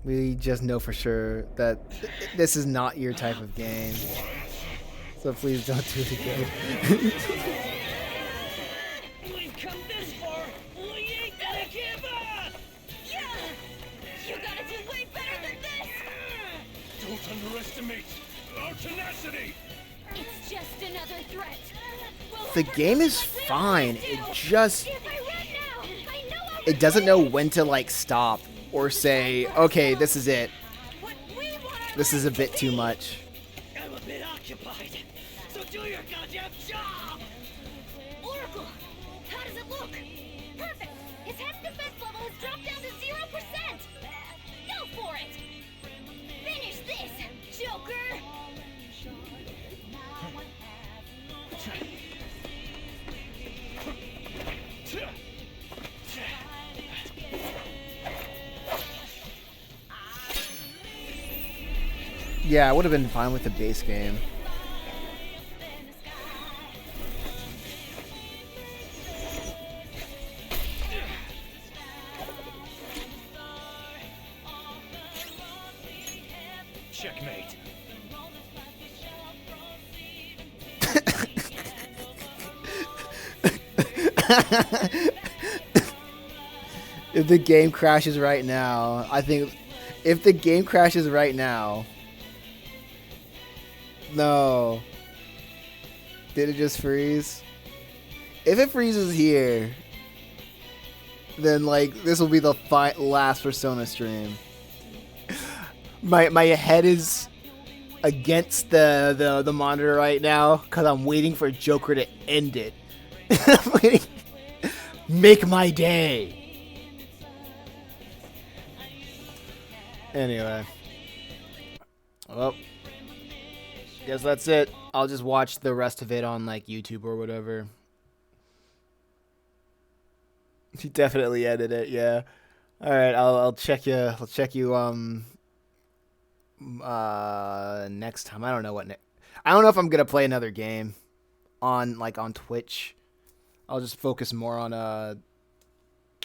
We just know for sure that this is not your type of game. So please don't do it again. We've come this far. We ain't gonna give up. Yeah! You gotta do way better than this! Don't underestimate our tenacity. It's just another threat. The game is fine. It just If I run now, I know I'll it doesn't know when to like stop or say, okay, this is it. what we want. This is a bit too much. I'm a bit occupied, so do your goddamn job. Oracle, how does it look? Perfect. His head's defense level has dropped down to 0%. Go for it. Finish this, Joker. Yeah, I would have been fine with the base game. Checkmate. If the game crashes right now, I think if the game crashes right now. No. Did it just freeze? If it freezes here, then like this will be the last Persona stream. My head is against the monitor right now because I'm waiting for Joker to end it. I'm waiting. Make my day. Anyway. Well, guess that's it. I'll just watch the rest of it on like YouTube or whatever. You definitely edit it, yeah. All right, I'll check you. I'll check you next time. I don't know what I don't know if I'm gonna play another game on Twitch. I'll just focus more on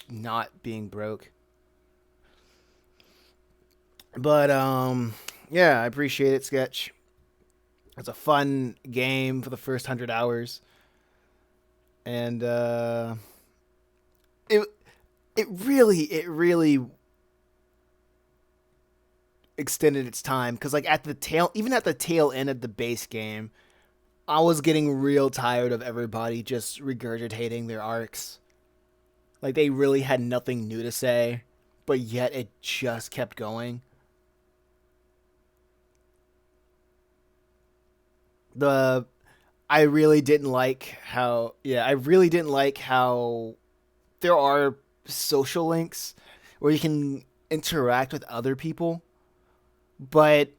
not being broke. But yeah, I appreciate it, Sketch. It's a fun game for the first 100 hours. And it really extended its time because like at the tail end of the base game, I was getting real tired of everybody just regurgitating their arcs. Like they really had nothing new to say, but yet it just kept going. I really didn't like how there are social links where you can interact with other people, but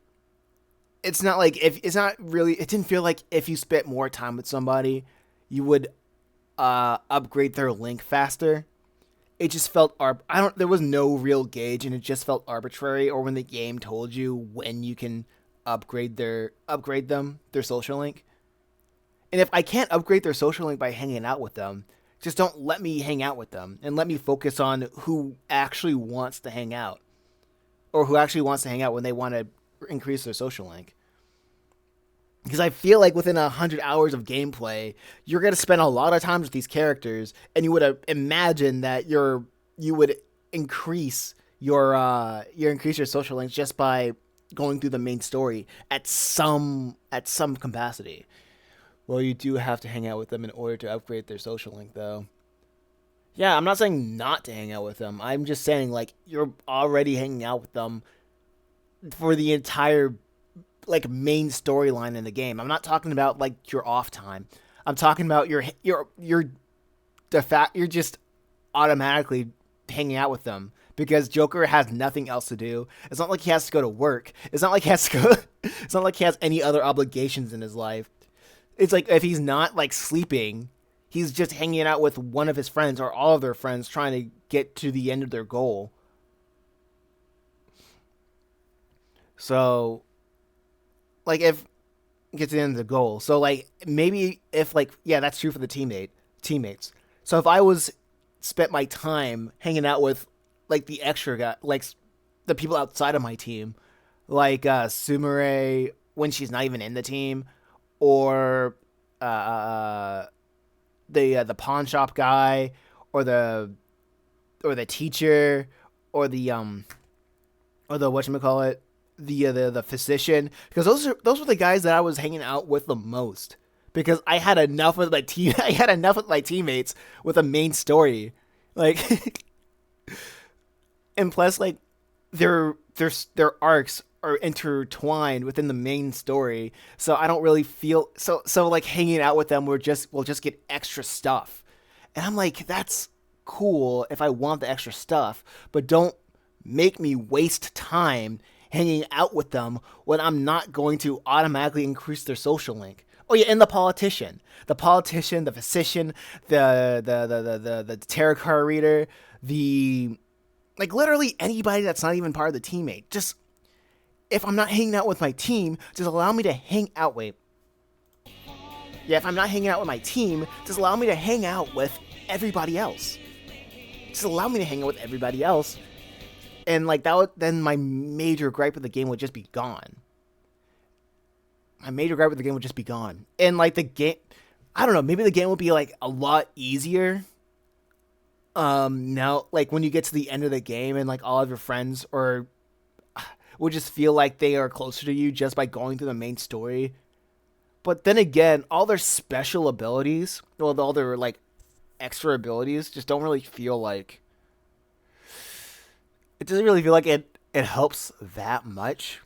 it didn't feel like if you spent more time with somebody, you would upgrade their link faster. It just felt there was no real gauge, and it just felt arbitrary. Or when the game told you when you can upgrade their social link. And if I can't upgrade their social link by hanging out with them, just don't let me hang out with them and let me focus on who actually wants to hang out, or who actually wants to hang out when they want to increase their social link. Because I feel like within 100 hours of gameplay, you're going to spend a lot of time with these characters, and you would imagine that you would increase your social links just by going through the main story at some capacity. Well, you do have to hang out with them in order to upgrade their social link, though. Yeah, I'm not saying not to hang out with them. I'm just saying, like, you're already hanging out with them for the entire, like, main storyline in the game. I'm not talking about, like, your off time. I'm talking about you're just automatically hanging out with them because Joker has nothing else to do. It's not like he has to go to work. It's not like it's not like he has any other obligations in his life. It's like if he's not like sleeping, he's just hanging out with one of his friends or all of their friends trying to get to the end of their goal. So, like, if get to the end of the goal. So, like, maybe if, like, yeah, that's true for the teammates. So if I spent my time hanging out with, like, the extra guy, like, the people outside of my team, like Sumire when she's not even in the team, or the pawn shop guy, or the teacher, or the whatchamacallit, the physician, because those were the guys that I was hanging out with the most, because I had enough with my team. I had enough with my teammates with a main story, like, and plus like their arcs are intertwined within the main story, so I don't really feel so like hanging out with them. We'll just get extra stuff, and I'm like, that's cool if I want the extra stuff, but don't make me waste time hanging out with them when I'm not going to automatically increase their social link. Oh yeah, and the politician, the physician, the tarot card reader, the like literally anybody that's not even part of the teammate. Just if I'm not hanging out with my team, just allow me to hang out. Wait, yeah, if I'm not hanging out with my team, just allow me to hang out with everybody else. Just allow me to hang out with everybody else, and like that would, then my major gripe with the game would just be gone. My major gripe with the game would just be gone, and like the game, I don't know, maybe the game would be like a lot easier. Now, like when you get to the end of the game and like all of your friends or would just feel like they are closer to you just by going through the main story. But then again, all their special abilities, well, all their like extra abilities, just don't really feel like it doesn't really feel like it helps that much,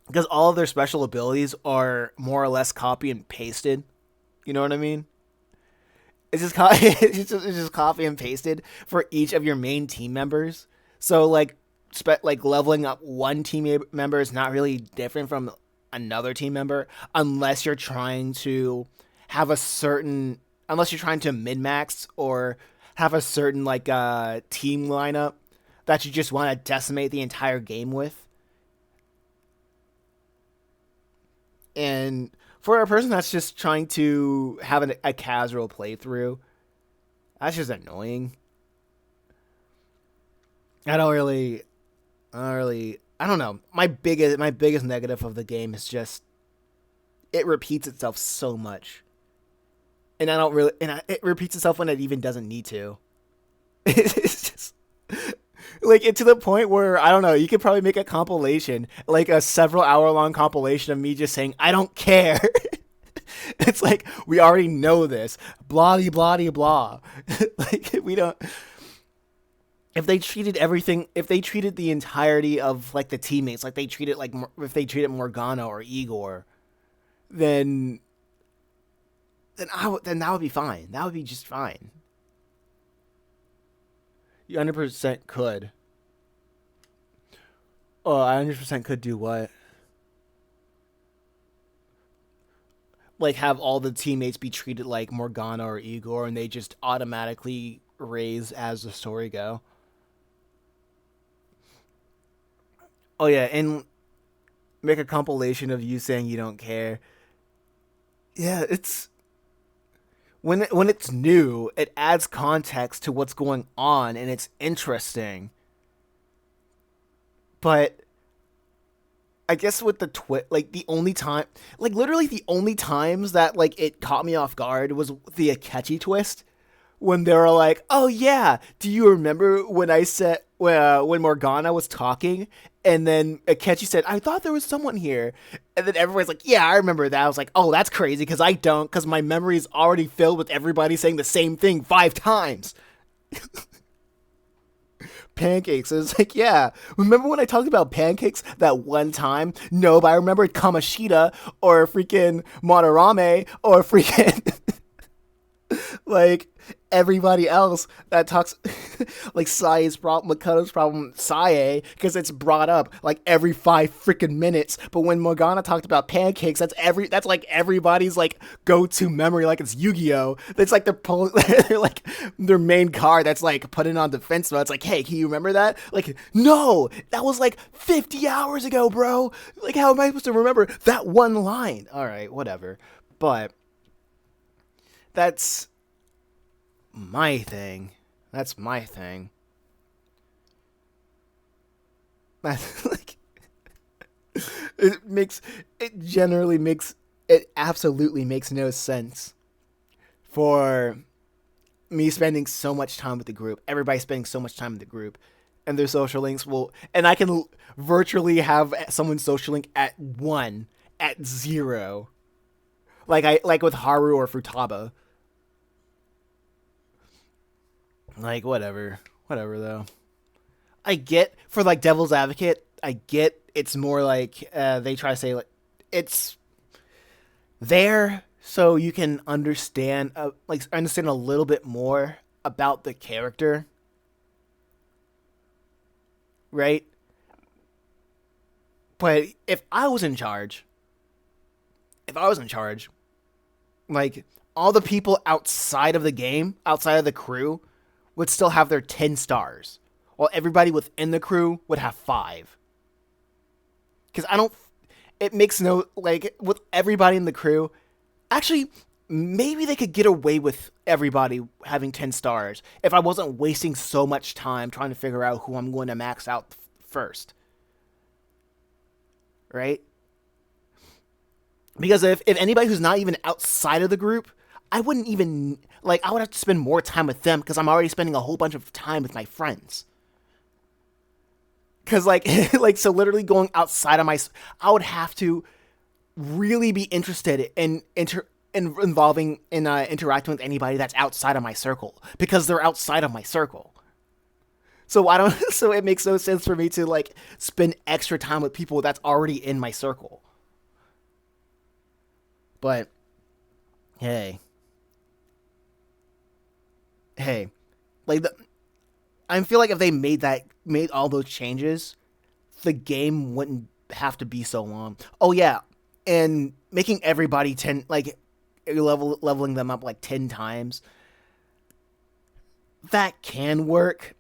because all of their special abilities are more or less copy and pasted. You know what I mean? It's just it's just copy and pasted for each of your main team members. So like like leveling up one team member is not really different from another team member, unless you're trying to have a certain, unless you're trying to min max or have a certain like team lineup that you just want to decimate the entire game with. And for a person that's just trying to have a casual playthrough, that's just annoying. I don't really, I don't know. My biggest negative of the game is just it repeats itself so much, and I don't really, it repeats itself when it even doesn't need to. It's just like it to the point where I don't know. You could probably make a compilation, like a several hour long compilation of me just saying I don't care. It's like we already know this, blah blah blah blah. Like we don't. If they treated everything, if they treated the entirety of like the teammates, like they treated like if they treated Morgana or Igor, then then that would be fine. That would be just fine. You 100% could. Oh, I 100% could do what? Like have all the teammates be treated like Morgana or Igor, and they just automatically raise as the story go. Oh yeah, and make a compilation of you saying you don't care. Yeah, it's when it's new, it adds context to what's going on and it's interesting. But I guess with the like the only time, like literally the only times that like it caught me off guard was the Akechi twist, when they were like, "Oh yeah, do you remember when I said when Morgana was talking, and then Akechi said I thought there was someone here," and then everybody's like, "Yeah, I remember that." I was like, "Oh, that's crazy because I don't, because my memory is already filled with everybody saying the same thing 5 times." Pancakes. It was like, yeah, remember when I talked about pancakes that one time? No, but I remembered Kamashita or freaking Madarame or freaking like everybody else that talks like Sae's problem, Makoto's problem, Sae, because it's brought up like every 5 freaking minutes. But when Morgana talked about pancakes, that's like everybody's like go-to memory, like it's Yu-Gi-Oh. That's like they're like their main card that's like putting on defense mode. It's like, hey, can you remember that? Like, no, that was like 50 hours ago, bro. Like, how am I supposed to remember that one line? All right, whatever. But that's my thing. That's my thing. Like, it makes it generally makes it absolutely makes no sense for me spending so much time with the group, everybody spending so much time with the group, and their social links will, and I can virtually have someone's social link at 1, at 0, like with Haru or Futaba. Like whatever though. I get for like Devil's Advocate. I get it's more like they try to say like it's there so you can understand understand a little bit more about the character, right? But if I was in charge, if I was in charge, like all the people outside of the game, outside of the crew, would still have their 10 stars, while everybody within the crew would have 5. Because I don't. It makes no. Like, with everybody in the crew, actually, maybe they could get away with everybody having 10 stars if I wasn't wasting so much time trying to figure out who I'm going to max out first. Right? Because if anybody who's not even outside of the group, I wouldn't even. Like, I would have to spend more time with them because I'm already spending a whole bunch of time with my friends. Because, like, so literally going outside of I would have to really be interested in involving in interacting with anybody that's outside of my circle because they're outside of my circle. So I don't. So it makes no sense for me to like spend extra time with people that's already in my circle. But hey, like I feel like if they made all those changes, the game wouldn't have to be so long. Oh yeah, and making everybody 10 like leveling them up like 10 times. That can work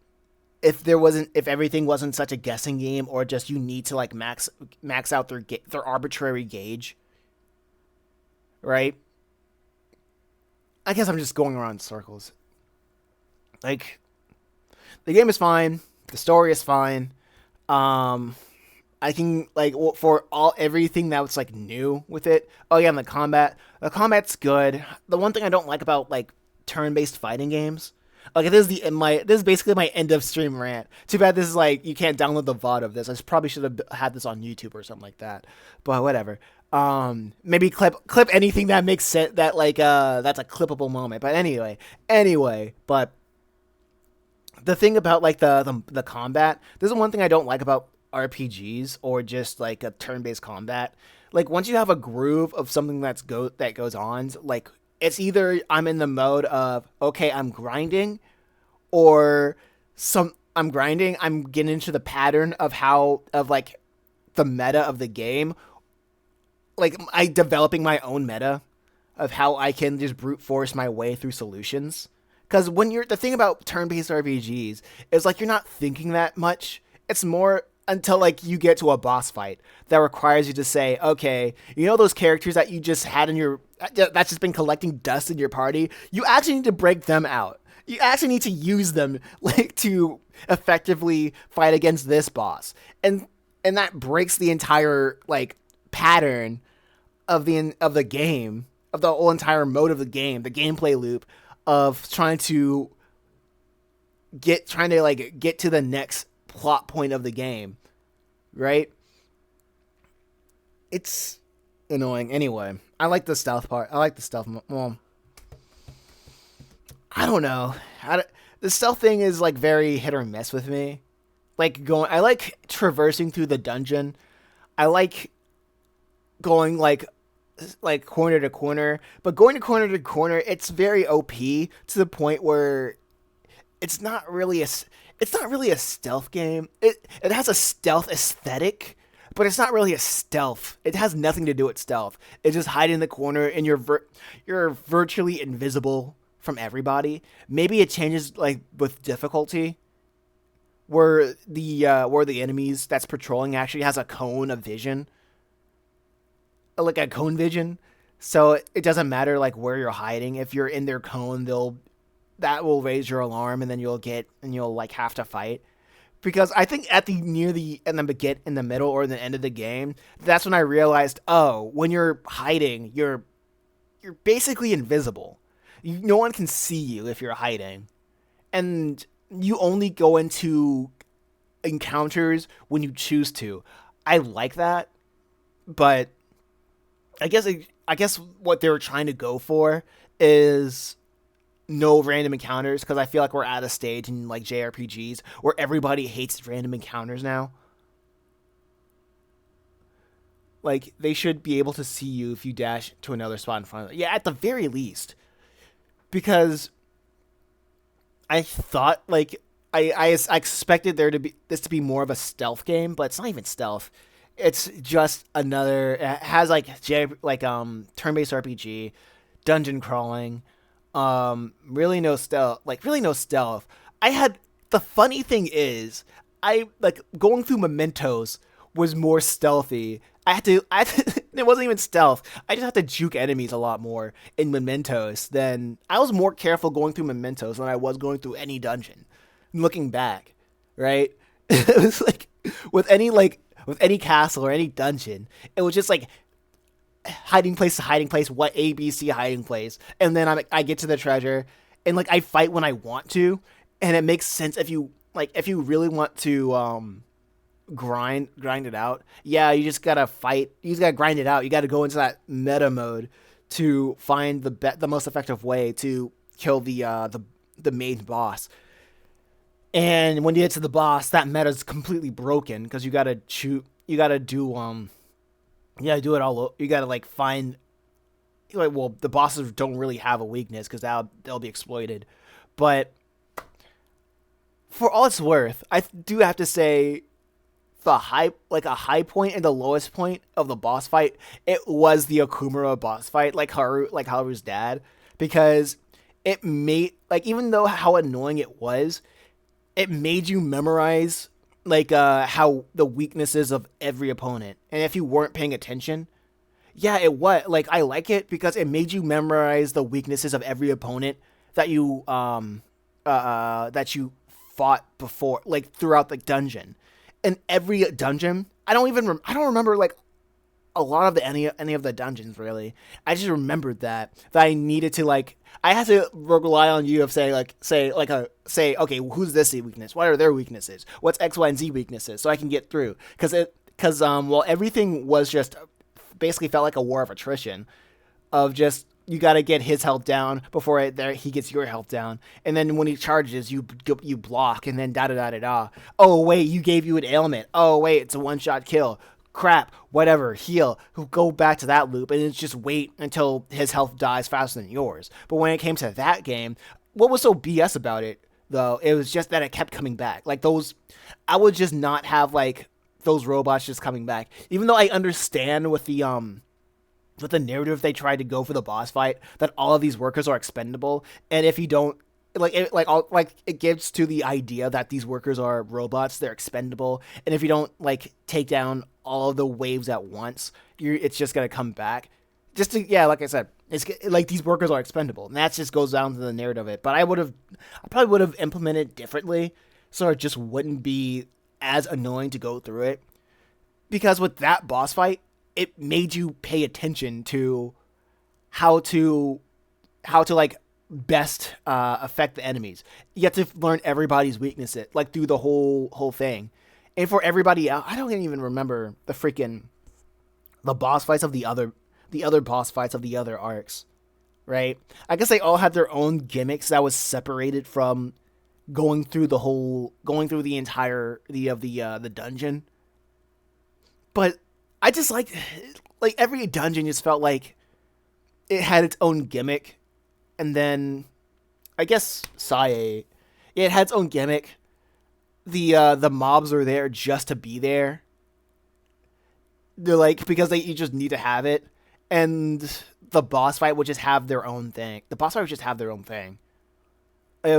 if everything wasn't such a guessing game or just you need to like max out their arbitrary gauge. Right? I guess I'm just going around in circles. Like the game is fine, the story is fine. I can like for everything that was like new with it. Oh yeah, and the combat's good. The one thing I don't like about like turn-based fighting games. Okay, this is basically my end of stream rant. Too bad this is like you can't download the VOD of this. I probably should have had this on YouTube or something like that. But whatever. Maybe clip anything that makes sense that like that's a clippable moment. But anyway, but the thing about like the combat, this is one thing I don't like about RPGs or just like a turn-based combat. Like once you have a groove of something that goes on, like it's either I'm in the mode of okay, I'm grinding, or I'm grinding, I'm getting into the pattern of like the meta of the game. Like I developing my own meta of how I can just brute force my way through solutions. Because the thing about turn-based RPGs is like you're not thinking that much. It's more until like you get to a boss fight that requires you to say, okay, you know those characters that you just had in your that's just been collecting dust in your party. You actually need to break them out. You actually need to use them like to effectively fight against this boss, and that breaks the entire like pattern of the game, of the whole entire mode of the game, the gameplay loop of trying to get to the next plot point of the game, right? It's annoying. Anyway, I like the stealth part. I like the stealth. Well, I don't know. The stealth thing is like very hit or miss with me. I like traversing through the dungeon. I like going like corner to corner, but going to corner, it's very OP to the point where it's not really a stealth game. It has a stealth aesthetic, but it's not really a stealth. It has nothing to do with stealth. It's just hide in the corner and you're virtually invisible from everybody. Maybe it changes like with difficulty, where the enemies that's patrolling actually has a cone of vision, like a cone vision, so it doesn't matter like where you're hiding. If you're in their cone, that will raise your alarm, and then you'll like have to fight. because I think at the near the in the middle or the end of the game, that's when I realized, oh, when you're hiding, you're basically invisible. No one can see you if you're hiding, and you only go into encounters when you choose to. I like that, but I guess what they were trying to go for is no random encounters because I feel like we're at a stage in like JRPGs where everybody hates random encounters now. Like they should be able to see you if you dash to another spot in front of them. Yeah, at the very least, because I thought like I expected there to be this to be more of a stealth game, but it's not even stealth. It's just another. It has like turn based RPG, dungeon crawling, really no stealth. Like really no stealth. I had the funny thing is I like going through mementos was more stealthy. It wasn't even stealth. I just had to juke enemies a lot more in Mementos than I was more careful going through Mementos than I was going through any dungeon. Looking back, right? It was like with any castle or any dungeon, it was just like hiding place to hiding place, what ABC hiding place, and then I get to the treasure, and like I fight when I want to, and it makes sense if you really want to grind it out. Yeah, you just gotta fight. You just gotta grind it out. You gotta go into that meta mode to find the most effective way to kill the main boss. And when you get to the boss, that meta is completely broken because you gotta shoot. You gotta do You gotta do it all. You gotta like find. Like, well, the bosses don't really have a weakness because they'll be exploited, but for all it's worth, I do have to say a high point and the lowest point of the boss fight, it was the Okumura boss fight, like Haru's dad, because it made like even though how annoying it made you memorize how the weaknesses of every opponent, and if you weren't paying attention, yeah, it was like I like it because it made you memorize the weaknesses of every opponent that you fought before, like throughout the dungeon. In every dungeon, I don't remember like a lot of any of the dungeons really. I just remembered that I needed to like I had to rely on you of say okay, who's this weakness? What are their weaknesses? What's X, Y, and Z weaknesses so I can get through because well everything was just basically felt like a war of attrition of just you got to get his health down before he gets your health down, and then when he charges, you block, and then da da da da da. Oh wait, you gave you an ailment. Oh wait, it's a one shot kill. Crap, whatever, heal. Go back to that loop, and it's just wait until his health dies faster than yours. But when it came to that game, what was so BS about it though? It was just that it kept coming back. Like those, I would just not have like those robots just coming back, even though I understand with the narrative they tried to go for the boss fight that all of these workers are expendable, and if you don't it gives to the idea that these workers are robots, they're expendable, and if you don't like take down all of the waves at once, it's just gonna come back. Just to like I said, it's like these workers are expendable, and that just goes down to the narrative of it. But I probably would have implemented differently, so it just wouldn't be as annoying to go through it. Because with that boss fight, it made you pay attention to how to like best affect the enemies. You have to learn everybody's weaknesses like through the whole thing. And for everybody else, I don't even remember the boss fights of the other boss fights of the other arcs, right? I guess they all had their own gimmicks that was separated from going through the entire the dungeon. But I just like every dungeon just felt like it had its own gimmick, and then I guess Sae, it had its own gimmick. The mobs are there just to be there. They're like because you just need to have it, and the boss fight would just have their own thing. The boss fight would just have their own thing. It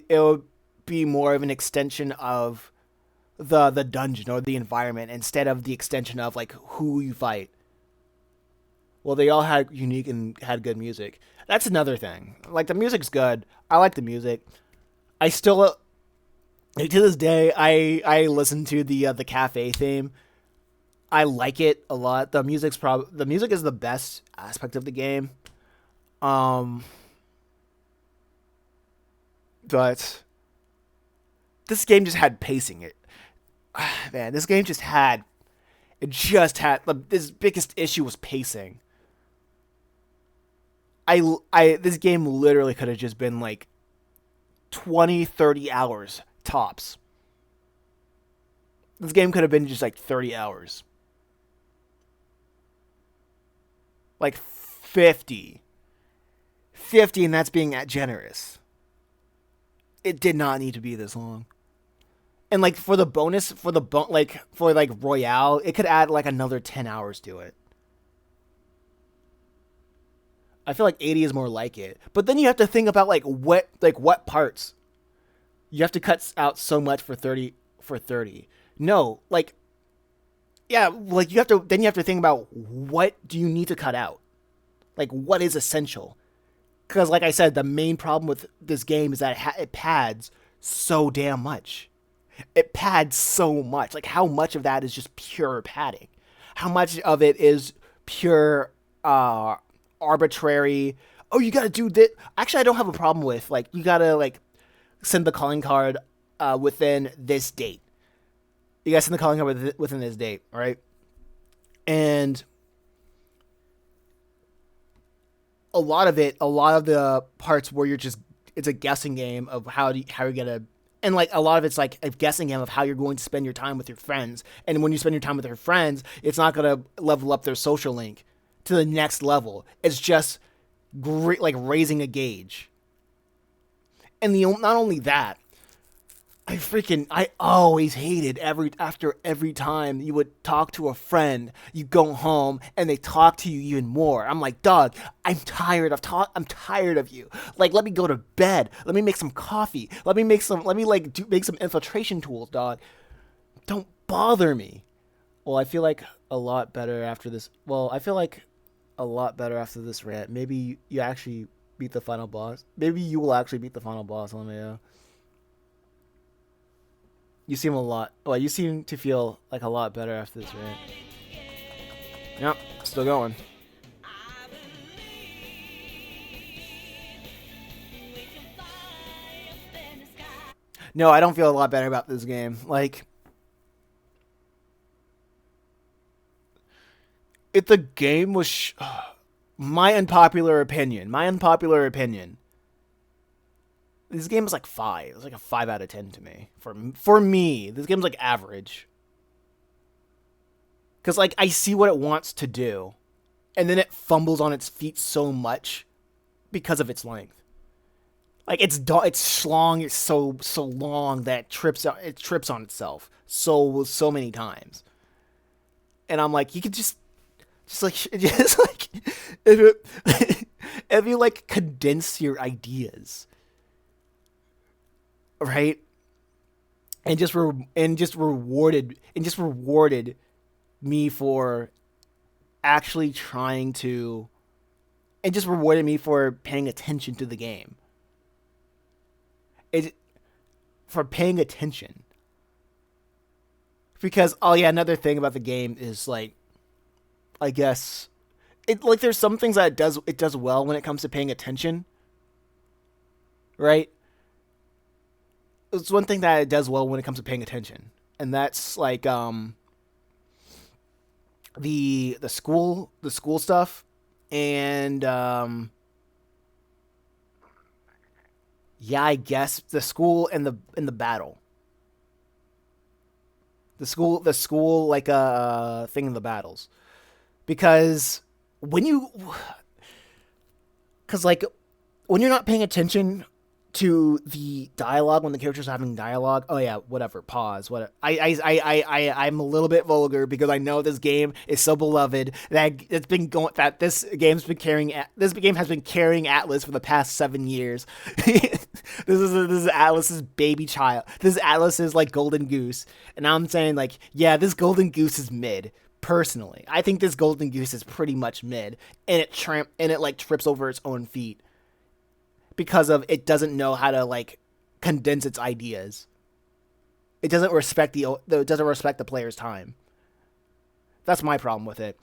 would be more of an extension of the dungeon or the environment instead of the extension of like who you fight. Well, they all had unique and had good music. That's another thing. Like the music's good. I like the music. I still Like, to this day, I listen to the cafe theme. I like it a lot. The music is the best aspect of the game. Um, but this game just had pacing. It Man, this game just had this biggest issue was pacing. I this game literally could have just been like 20, 30 hours tops. This game could have been just like 30 hours. Like 50. 50, and that's being generous. It did not need to be this long. And like for the bonus, for like Royale, it could add like another 10 hours to it. I feel like 80 is more like it. But then you have to think about like what parts. You have to cut out so much for 30. No, like yeah, like you have to think about what do you need to cut out? Like what is essential? Cuz like I said, the main problem with this game is that it pads so damn much. It pads so much. Like how much of that is just pure padding? How much of it is pure arbitrary? Oh, you got to do this. Actually, I don't have a problem with like you got to like send the calling card within this date. You guys send the calling card within this date, all right? And a lot of the parts where it's a guessing game of how you're gonna, and like a lot of it's like a guessing game of how you're going to spend your time with your friends. And when you spend your time with your friends, it's not gonna level up their social link to the next level. It's just great, like raising a gauge. And not only that, I always hated after every time you would talk to a friend, you go home and they talk to you even more. I'm like, dog, I'm tired of you. Like, let me go to bed. Let me make some coffee. Let me make some infiltration tools, dog. Don't bother me. Well, I feel like a lot better after this. Well, I feel like a lot better after this rant. Maybe you actually beat the final boss. Maybe you will actually beat the final boss, LMAO. You seem a lot. Well, you seem to feel like a lot better after this rant. Yep, still going. No, I don't feel a lot better about this game. Like, if the game was my unpopular opinion, this game is like 5. It's like a 5 out of 10 to me. For me, this game's like average. Cause like I see what it wants to do, and then it fumbles on its feet so much because of its length. Like it's long. It's so long that it trips on itself so many times. And I'm like, you could just like just like if you like condense your ideas, right? And just rewarded me for actually trying to, and just rewarded me for paying attention to the game. It For paying attention. Because oh yeah, another thing about the game is like, I guess it like there's some things that it does well when it comes to paying attention. Right? It's one thing that it does well when it comes to paying attention. And that's like the school stuff, and yeah, I guess the school and the battle. The school like thing in the battles. Because like when you're not paying attention to the dialogue, when the characters are having dialogue, oh yeah, whatever, pause, whatever. I'm a little bit vulgar because I know this game is so beloved that this game has been carrying Atlas for the past 7 years. This is Atlas's baby child. This is Atlas's like golden goose, and I'm saying like, yeah, this golden goose is mid. Personally, I think this golden goose is pretty much mid, and it like trips over its own feet because of it doesn't know how to like condense its ideas. It doesn't respect it doesn't respect the player's time. That's my problem with it.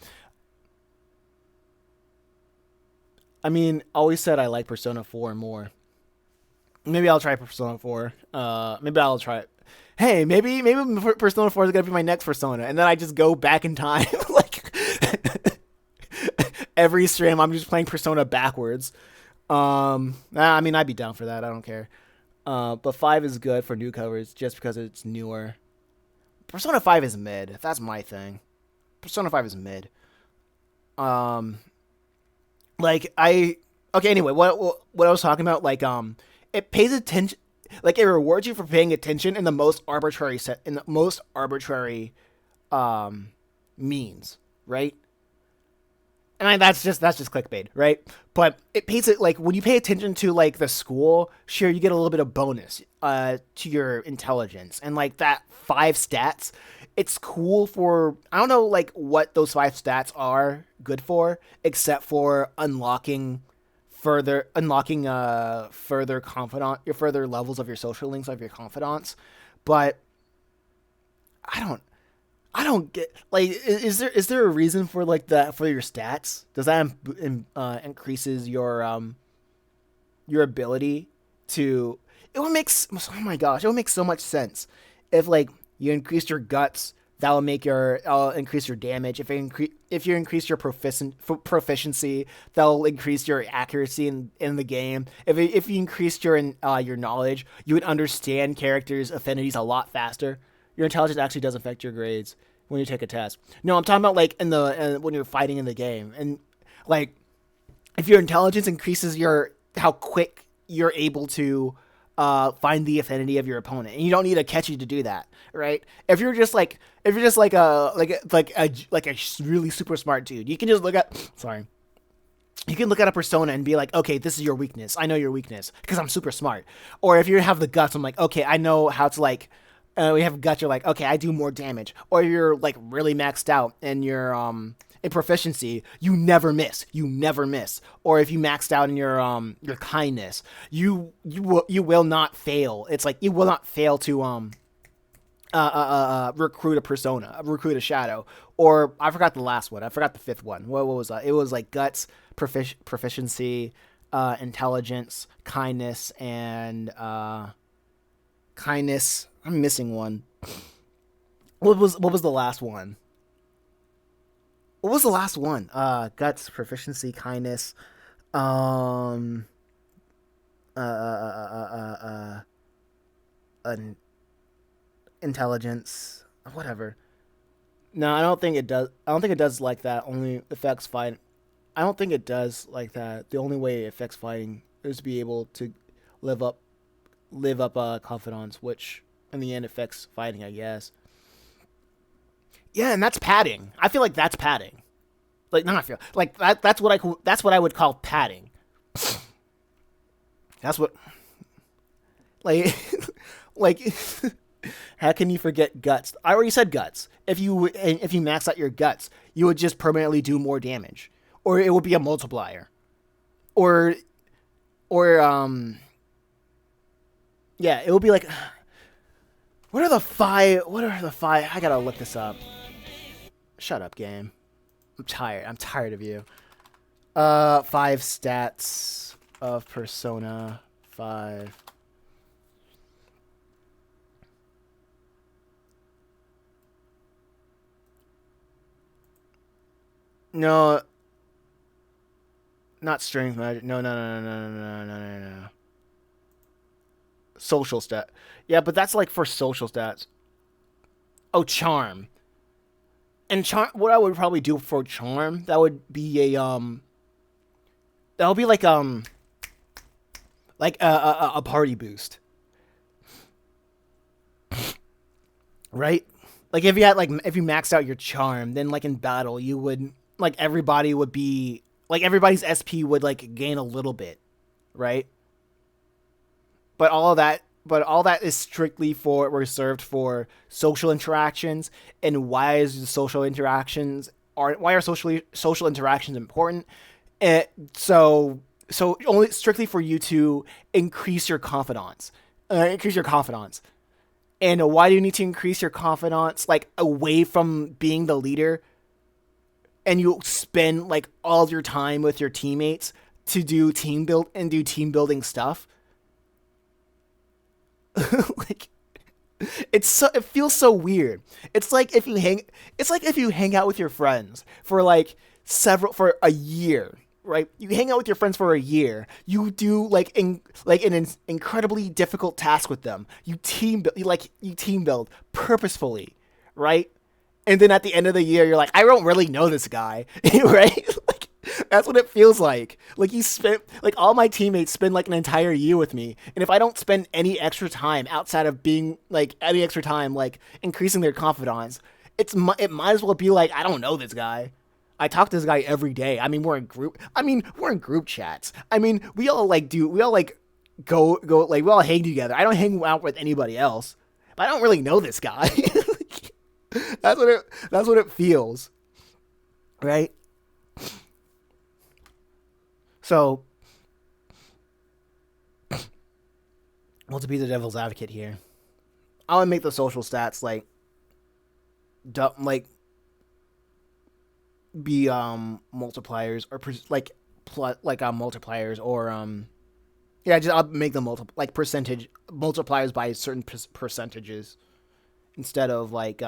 I mean, I always said I like Persona 4 more. Maybe I'll try Persona 4. Maybe I'll try it. Hey, maybe Persona 4 is gonna be my next Persona, and then I just go back in time, like every stream. I'm just playing Persona backwards. I mean, I'd be down for that. I don't care. But 5 is good for newcomers just because it's newer. Persona 5 is mid. That's my thing. Persona 5 is mid. Like okay. Anyway, what I was talking about, like it pays attention, like it rewards you for paying attention in the most arbitrary means, right? And that's just clickbait, right? But it pays it, like when you pay attention to like the school, sure, you get a little bit of bonus to your intelligence, and like that 5 stats, it's cool for, I don't know like what those 5 stats are good for, except for unlocking further confidant, your further levels of your social links of your confidants. But I don't get, like, is there a reason for like that for your stats? Does that increases your ability to? It would make, oh my gosh, it would make so much sense if like you increased your guts. That will make your increase your damage. If you increase your proficiency, that will increase your accuracy in the game. If you increased your knowledge, you would understand characters' affinities a lot faster. Your intelligence actually does affect your grades when you take a test. No, I'm talking about like in the when you're fighting in the game, and like if your intelligence increases how quick you're able to find the affinity of your opponent, and you don't need a catchy to do that, right? If you're just like a really super smart dude, you can just look at you can look at a persona and be like, okay, this is your weakness. I know your weakness because I'm super smart. Or if you have the guts, I'm like, okay, I know how to like. We have guts. You're like, okay, I do more damage. Or you're like really maxed out and you're in proficiency, you never miss. Or if you maxed out in your kindness, you will not fail. It's like you will not fail to recruit a persona, recruit a shadow. Or I forgot the last one. I forgot the 5th one. What was that? It was like guts, proficiency, intelligence, kindness, and kindness. I'm missing one. What was the last one? What was the last one? Guts, proficiency, kindness, intelligence, whatever. No, I don't think it does. I don't think it does like that. Only affects fighting. I don't think it does like that. The only way it affects fighting is to be able to live up confidence, which in the end affects fighting, I guess. Yeah, and that's padding. I feel like that's padding. Like, not I feel like that. That's what I would call padding. That's what, like, like, how can you forget guts? I already said guts. If you max out your guts, you would just permanently do more damage, or it would be a multiplier, or yeah, it would be like. What are the 5? I gotta look this up. Shut up, game. I'm tired of you. 5 stats of Persona 5. No, not strength magic. No. Social stat. Yeah, but that's like for social stats. Oh, charm. And charm. What I would probably do for charm, that would be that would be like a party boost, right? Like if you maxed out your charm, then like in battle you would like everybody's SP would like gain a little bit, right? But all that is strictly reserved for social interactions. And why are social interactions important? So only strictly for you to increase your confidence. And why do you need to increase your confidence like away from being the leader, and you spend like all your time with your teammates to do team building stuff? Like it feels so weird. It's like if you hang out with your friends for like for a year, right? You hang out with your friends for a year. You do like an incredibly difficult task with them. You team build purposefully, right? And then at the end of the year, you're like, I don't really know this guy, right? Like that's what it feels like. Like you spent like all my teammates spend like an entire year with me, and if I don't spend any extra time outside of being like any extra time like increasing their confidence, it might as well be like I don't know this guy. I talk to this guy every day. I mean, we're in group chats. I mean, we all like go like we all hang together. I don't hang out with anybody else, but I don't really know this guy. That's what it feels, right? So, well, to be the devil's advocate here, I want to make the social stats like, like be multipliers or multipliers or yeah, just I'll make them like percentage multipliers by certain percentages instead of like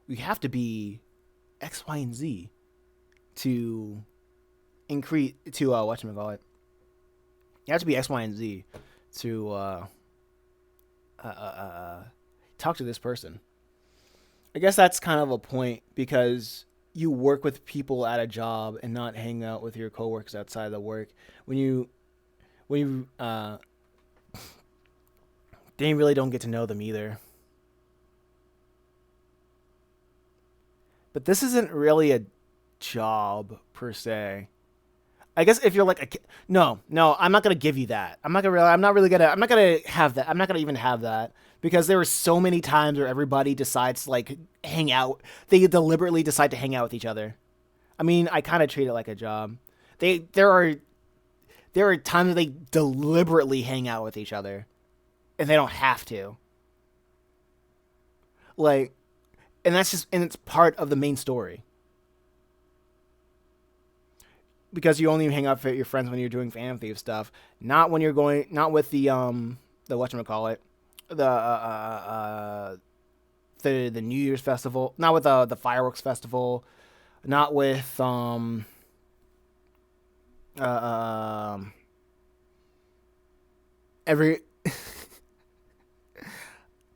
we have to be X, Y, and Z to increase to whatchamacallit. You have to be X, Y, and Z to talk to this person. I guess that's kind of a point because you work with people at a job and not hang out with your coworkers outside of the work. When you they really don't get to know them either. But this isn't really a job per se. I guess if you're like no, I'm not gonna give you that. I'm not gonna have that. I'm not gonna even have that because there are so many times where everybody decides to like hang out. They deliberately decide to hang out with each other. I mean, I kind of treat it like a job. There are times that they deliberately hang out with each other, and they don't have to. Like, and it's part of the main story. Because you only hang out with your friends when you're doing Phantom Thief stuff, not when you're going, not with the whatchamacallit, the New Year's festival, not with the fireworks festival, not with every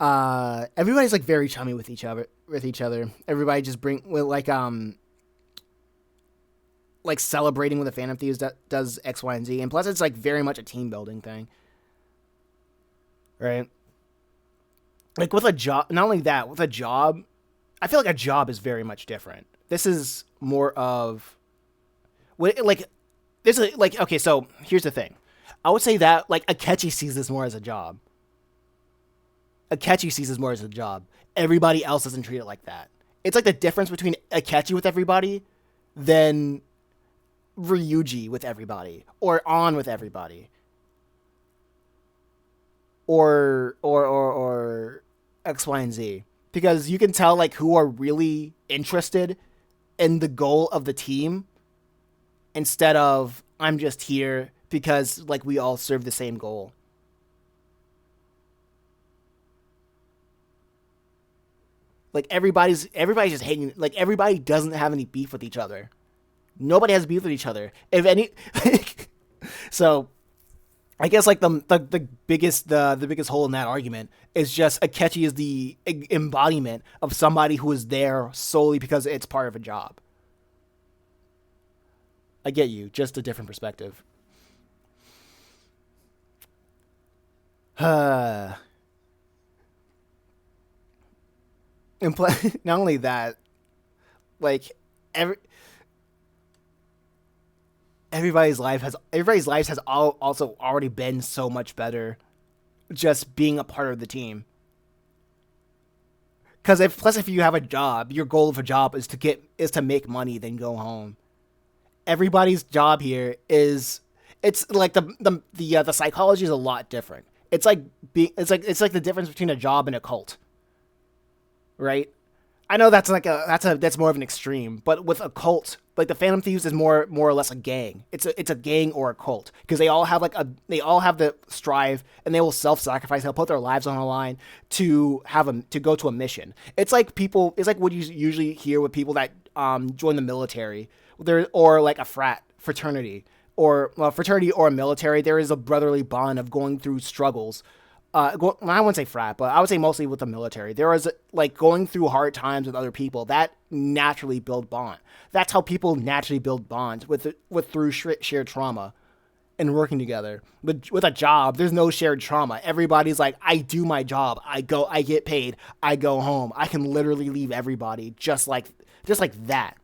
everybody's like very chummy with each other. Everybody just like celebrating with the Phantom Thieves that does X, Y, and Z. And plus it's like very much a team building thing. Right? Like with a job, not only that, with a job, I feel like a job is very much different. This is more of like there's like okay, so here's the thing. I would say that like Akechi sees this more as a job. Akechi sees this more as a job. Everybody else doesn't treat it like that. It's like the difference between Akechi with everybody than Ryuji with everybody, or On with everybody, or X, Y, and Z, because you can tell like who are really interested in the goal of the team instead of I'm just here because like we all serve the same goal. Like everybody's just hanging. Like everybody doesn't have any beef with each other. Nobody has beef with each other. If any, so I guess like the biggest hole in that argument is just Akechi is the embodiment of somebody who is there solely because it's part of a job. I get you, just a different perspective. And not only that, like everybody's life has also already been so much better just being a part of the team. Because if you have a job, your goal of a job is to make money, then go home. Everybody's job here is it's like the psychology is a lot different. It's like the difference between a job and a cult, right? I know that's more of an extreme, but with a cult, like the Phantom Thieves is more or less a gang. It's a gang or a cult because they all have the strive and they will self-sacrifice. They'll put their lives on the line to go to a mission. It's like people. It's like what you usually hear with people that join the military, or like a fraternity or fraternity or a military. There is a brotherly bond of going through struggles. I wouldn't say frat, but I would say mostly with the military. There was like going through hard times with other people that naturally build bond. That's how people naturally build bonds through shared trauma and working together. But with a job, there's no shared trauma. Everybody's like, I do my job, I get paid, I go home. I can literally leave everybody just like that.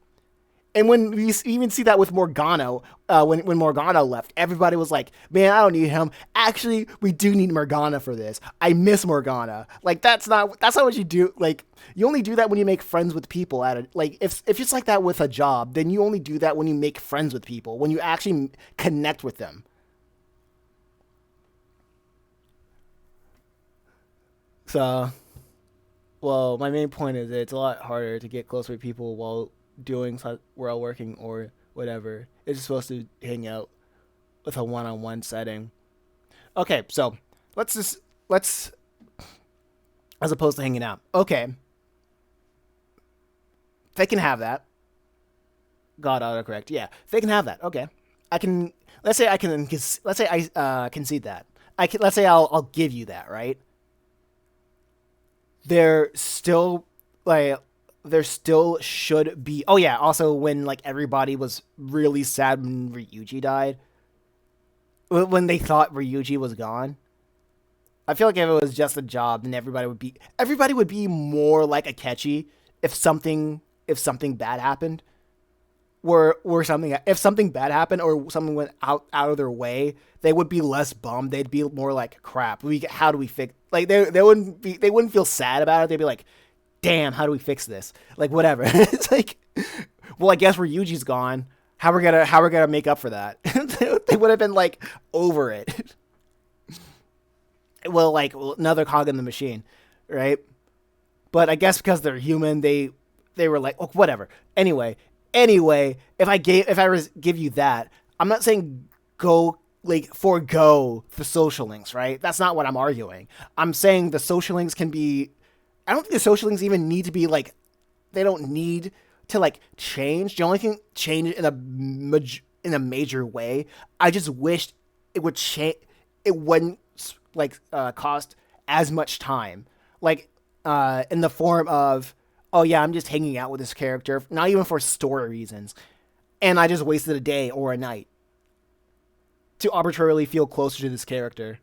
And when we even see that with Morgana, when Morgana left, everybody was like, "Man, I don't need him." Actually, we do need Morgana for this. I miss Morgana. Like that's not what you do. Like you only do that when you make friends with people. If it's like that with a job, then you only do that when you make friends with people, when you actually connect with them. So, well, my main point is that it's a lot harder to get close with people while working or whatever. It's supposed to hang out with a one-on-one setting. Okay, so let's as opposed to hanging out. Okay, they can have that. God autocorrect. Yeah, they can have that. Okay, I can. Let's say I concede that. Let's say I'll give you that. Right? They're still like there still should be. Oh yeah, also when like everybody was really sad when Ryuji died, when they thought Ryuji was gone. I feel like if it was just a job, then everybody would be more like Akechi if something bad happened. Or something if something bad happened or something went out of their way, they would be less bummed. They'd be more like, crap. How do we fix? Like they wouldn't feel sad about it. They'd be like, damn, how do we fix this? Like whatever. It's like, well, I guess Ryuji's gone. How we're gonna make up for that? They would have been like over it. Well, like another cog in the machine, right? But I guess because they're human, they were like, oh, whatever. Anyway, if I give you that, I'm not saying forego the social links, right? That's not what I'm arguing. I'm saying the social links can be. I don't think the social links even need to be like. They don't need to like change. The only thing change in a major way. I just wished it would change. It wouldn't cost as much time, in the form of, oh yeah, I'm just hanging out with this character, not even for story reasons, and I just wasted a day or a night to arbitrarily feel closer to this character,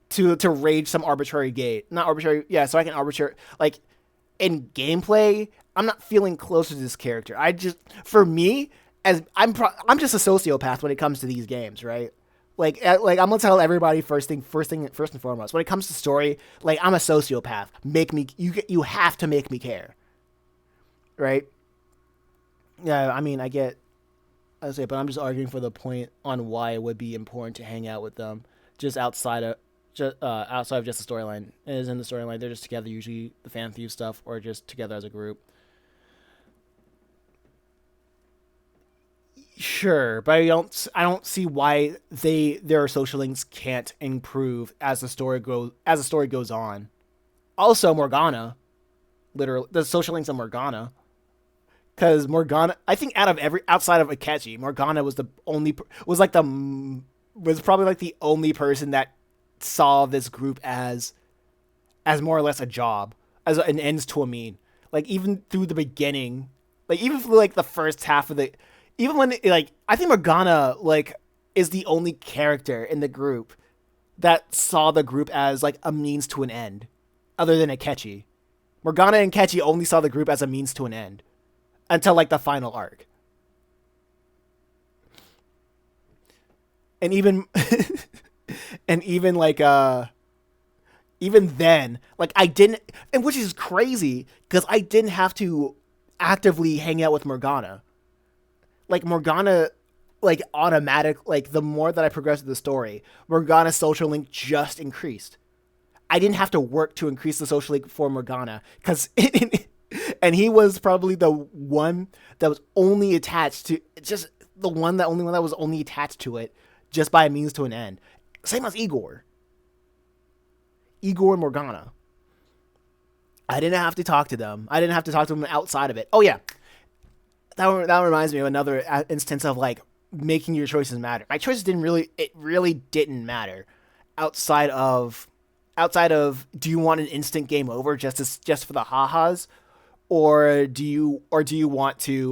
to rage some arbitrary gate, not arbitrary, yeah, so I can arbitrary in gameplay. I'm not feeling closer to this character. For me, as I'm just a sociopath when it comes to these games, right? Like I'm gonna tell everybody first and foremost. When it comes to story, like I'm a sociopath. You have to make me care, right? Yeah, I mean I say, but I'm just arguing for the point on why it would be important to hang out with them, just outside of just the storyline. It is in the storyline. They're just together, usually the Fan Thieves stuff, or just together as a group. Sure, but I don't see why their social links can't improve as the story goes on. Also, Morgana, literally the social links of Morgana, because Morgana, I think outside of Akechi, Morgana was probably like the only person that saw this group as more or less a job, as an ends to a mean. Like even through the beginning, like even through like the first half of the. Even when, I think Morgana, is the only character in the group that saw the group as, a means to an end, other than Akechi. Morgana and Akechi only saw the group as a means to an end, until, the final arc. And even, even then, I didn't, and which is crazy, because I didn't have to actively hang out with Morgana. Morgana like automatic, like the more that I progressed with the story, Morgana's social link just increased. I didn't have to work to increase the social link for Morgana because and he was probably the one that was only attached to just the one that only one that was only attached to it just by a means to an end. Same as Igor and Morgana. I didn't have to talk to them. I didn't have to talk to them outside of it. Oh yeah, that reminds me of another instance of like making your choices matter. My choices didn't really. It really didn't matter outside of do you want an instant game over just for the ha-has, or do you want to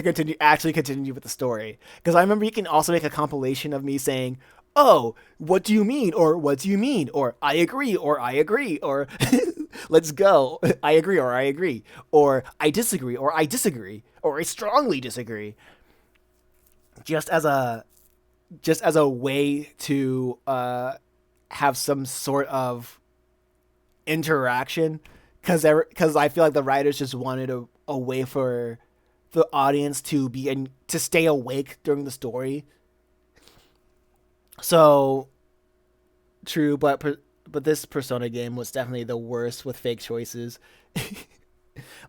continue with the story? Because I remember you can also make a compilation of me saying, "Oh, what do you mean?" or "What do you mean?" or "I agree," or "I agree," or "Let's go." "I agree," or "I agree," or "I disagree," or "I disagree," or "I strongly disagree." Just as a way to have some sort of interaction, because I feel like the writers just wanted a way for the audience to stay awake during the story. So true, but this Persona game was definitely the worst with fake choices.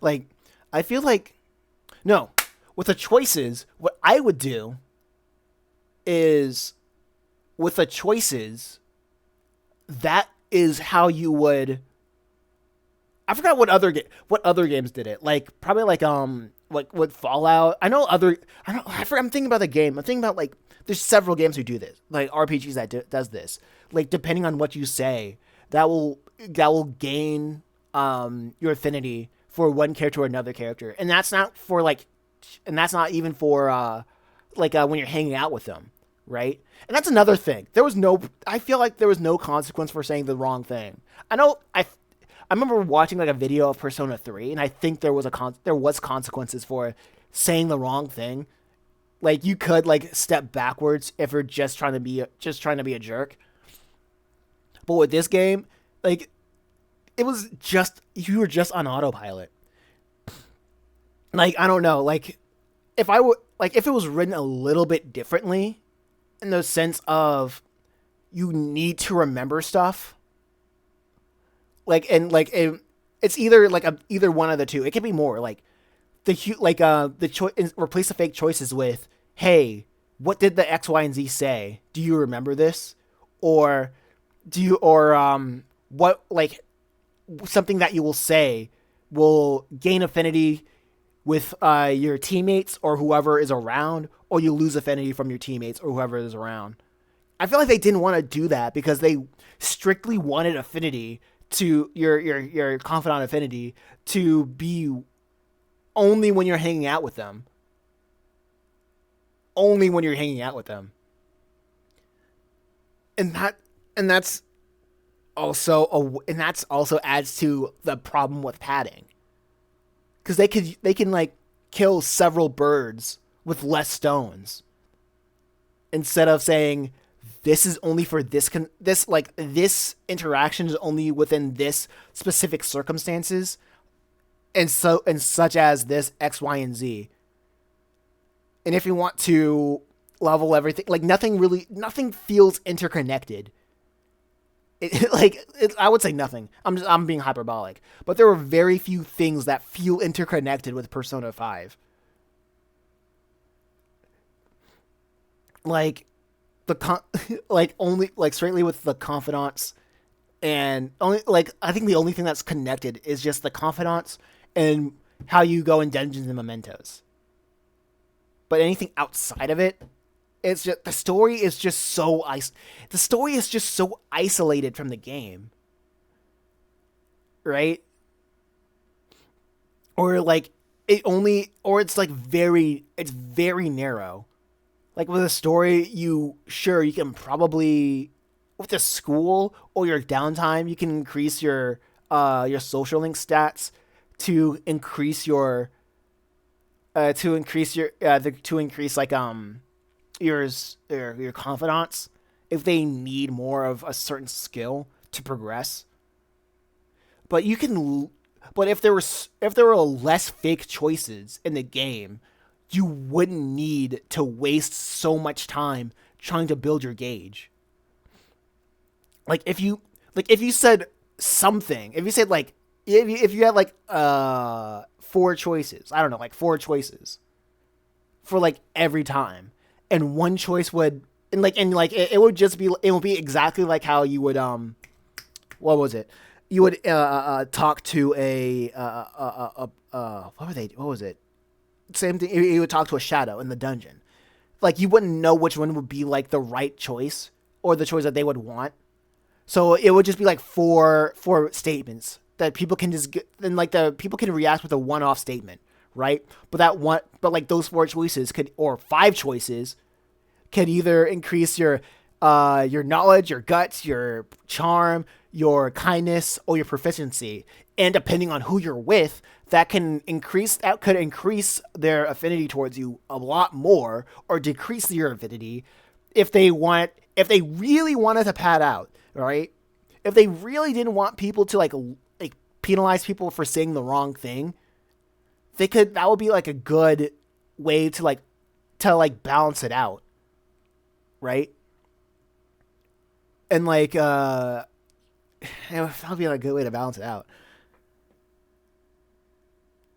Like I feel like no, with the choices, what I would do is with the choices, that is how you would. I forgot what other games did it. Like probably like with Fallout. I'm thinking about the game. I'm thinking about like there's several games who do this, like RPGs that does this. Like depending on what you say, that will gain your affinity for one character or another character, and that's not even for when you're hanging out with them, right? And that's another thing. I feel like there was no consequence for saying the wrong thing. I remember watching like a video of Persona 3, and I think there was consequences for saying the wrong thing. Like you could like step backwards if you're just trying to be a jerk. But with this game, like it was just you were just on autopilot. Like I don't know, if it was written a little bit differently in the sense of you need to remember stuff, it's either one of the two. It could be more like replace the fake choices with, hey, what did the X, Y, and Z say? Do you remember this? Or what, like something that you will say will gain affinity with your teammates or whoever is around, or you lose affinity from your teammates or whoever is around. I feel like they didn't want to do that because they strictly wanted affinity to your confidant affinity to be only when you're hanging out with them. Only when you're hanging out with them. And that's also adds to the problem with padding. Cuz they can like kill several birds with less stones instead of saying this is only for this interaction is only within this specific circumstances, and such as this X, Y, and Z. And if you want to level everything, like nothing feels interconnected. I would say nothing. I'm being hyperbolic, but there were very few things that feel interconnected with Persona 5. Like only like straightly with the confidants, and only like I think the only thing that's connected is just the confidants and how you go in dungeons and mementos. But anything outside of it, it's just the story is just so isolated from the game, right? Or like it's very narrow. Like with a story, you can probably with the school or your downtime, you can increase your social link stats to increase your your confidence if they need more of a certain skill to progress. But if there were less fake choices in the game, you wouldn't need to waste so much time trying to build your gauge. If you said something, if you said like if you had like four choices, I don't know, like four choices for like every time, and one choice would it would just be, it would be exactly like how you would what was it? You would talk to a what was it? Same thing. You would talk to a shadow in the dungeon. Like, you wouldn't know which one would be like the right choice or the choice that they would want. So it would just be like four statements that people can just get, and like the people can react with a one-off statement, right? But like those four choices could, or five choices, can either increase your knowledge, your guts, your charm, your kindness, or your proficiency. And depending on who you're with, that could increase their affinity towards you a lot more, or decrease your affinity if they really wanted to pad out, right? If they really didn't want people to like penalize people for saying the wrong thing, that would be like a good way to balance it out, right? And like that would be like a good way to balance it out.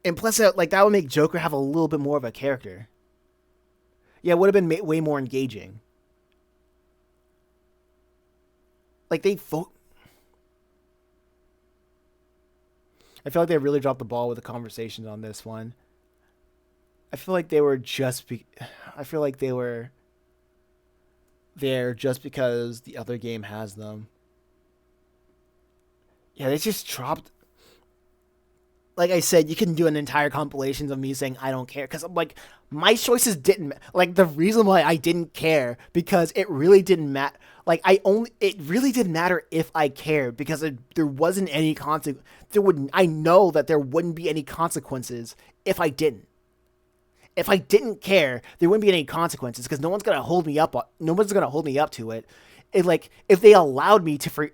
And plus, like, that would make Joker have a little bit more of a character. Yeah, it would have been way more engaging. Like, I feel like they really dropped the ball with the conversations on this one. I feel like they were I feel like they were there just because the other game has them. Yeah, they just dropped. Like I said, you can do an entire compilation of me saying I don't care, because I'm like, my choices didn't, like, the reason why I didn't care, because it really didn't matter. Like, it really didn't matter if I cared, because there wasn't any I know that there wouldn't be any consequences if I didn't. If I didn't care, there wouldn't be any consequences, because no one's gonna hold me up to it. If they allowed me to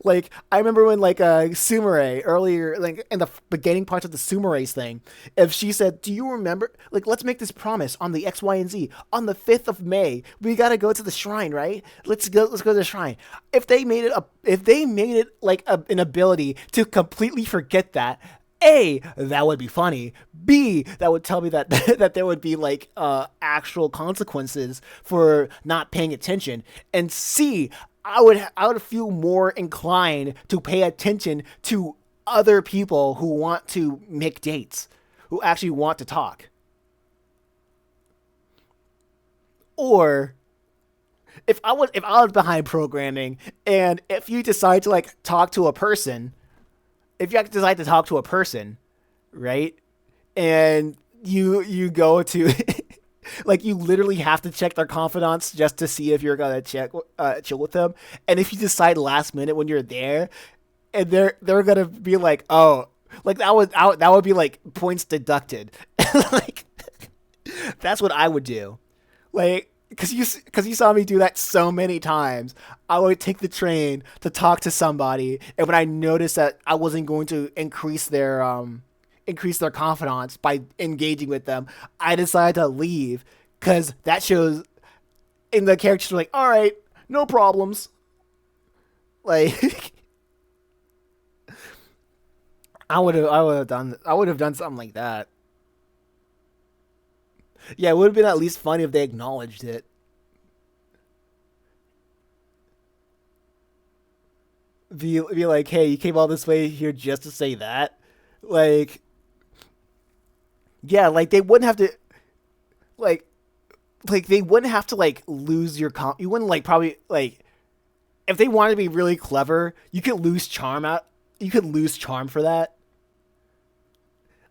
like, I remember when, like, Sumire earlier, like, in the beginning parts of the Sumire's thing, if she said, do you remember, like, let's make this promise on the X, Y, and Z, on the 5th of May, we gotta go to the shrine, right? Let's go to the shrine. If they made it like an ability to completely forget that, A, that would be funny. B, that would tell me that that there would be like actual consequences for not paying attention. And C, I would feel more inclined to pay attention to other people who want to make dates, who actually want to talk. Or if I was behind programming, and if you decide to like talk to a person, right? And you go to like, you literally have to check their confidants just to see if you're gonna chill with them. And if you decide last minute when you're there, and they're gonna be like, oh, like that would be like points deducted. Like, that's what I would do. Like, because you saw me do that so many times. I would take the train to talk to somebody, and when I noticed that I wasn't going to increase their confidence by engaging with them, I decided to leave, because that shows in the characters were like, all right, no problems. Like, I would have done something like that. Yeah, it would have been at least funny if they acknowledged it. Be like, hey, you came all this way here just to say that? Like, yeah, like, they wouldn't have to, like they wouldn't have to, like, lose your you wouldn't, like, probably, like, if they wanted to be really clever, you could lose charm for that.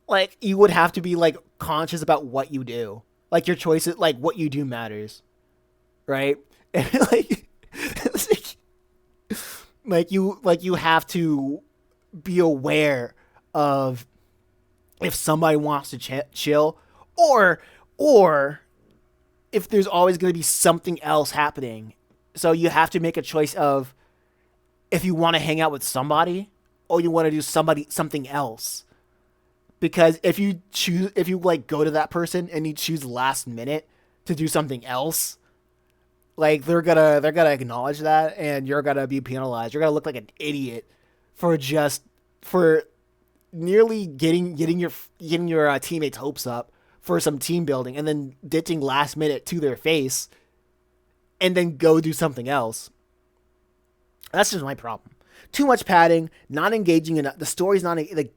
Like, you would have to be, like, conscious about what you do. Like, your choices, like, what you do matters. Right? And, you have to be aware of if somebody wants to chill, or if there's always going to be something else happening. So you have to make a choice of if you want to hang out with somebody, or you want to do something else. because if you like go to that person and you choose last minute to do something else, like they're gonna acknowledge that, and you're gonna be penalized. You're gonna look like an idiot for just for nearly getting your teammates' hopes up for some team building, and then ditching last minute to their face, and then go do something else. That's just my problem. Too much padding, not engaging enough. The story's not the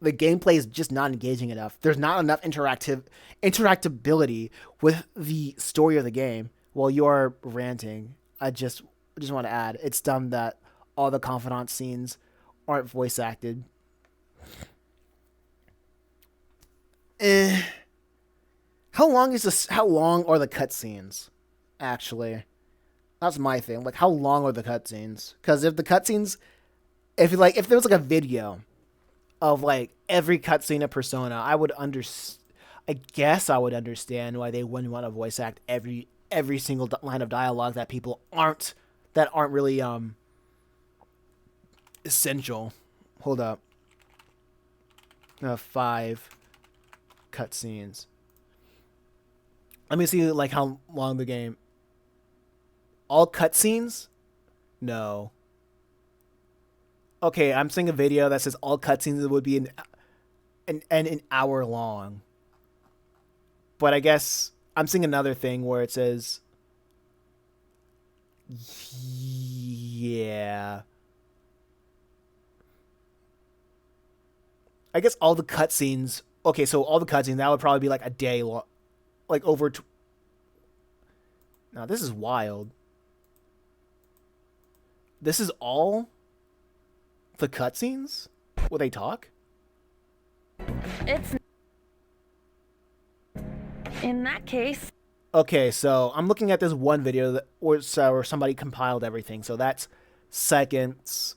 gameplay is just not engaging enough. There's not enough interactability with the story of the game. While you're ranting, I just want to add, it's dumb that all the confidant scenes aren't voice acted. Eh. How long is this? How long are the cutscenes? Actually, that's my thing. Like, how long are the cutscenes? Because if the cutscenes, if there was like a video of like every cutscene of Persona, I guess I would understand why they wouldn't want to voice act every single line of dialogue that people aren't really essential. Hold up. 5 cutscenes. Let me see like how long the game. All cutscenes? No. Okay, I'm seeing a video that says all cutscenes would be an hour long. But I guess I'm seeing another thing where it says, yeah. I guess all the cutscenes. Okay, so all the cutscenes, that would probably be like a day long, like over. Now this is wild. This is all the cutscenes? Will they talk? It's in that case. Okay, so I'm looking at this one video where somebody compiled everything. So that's seconds.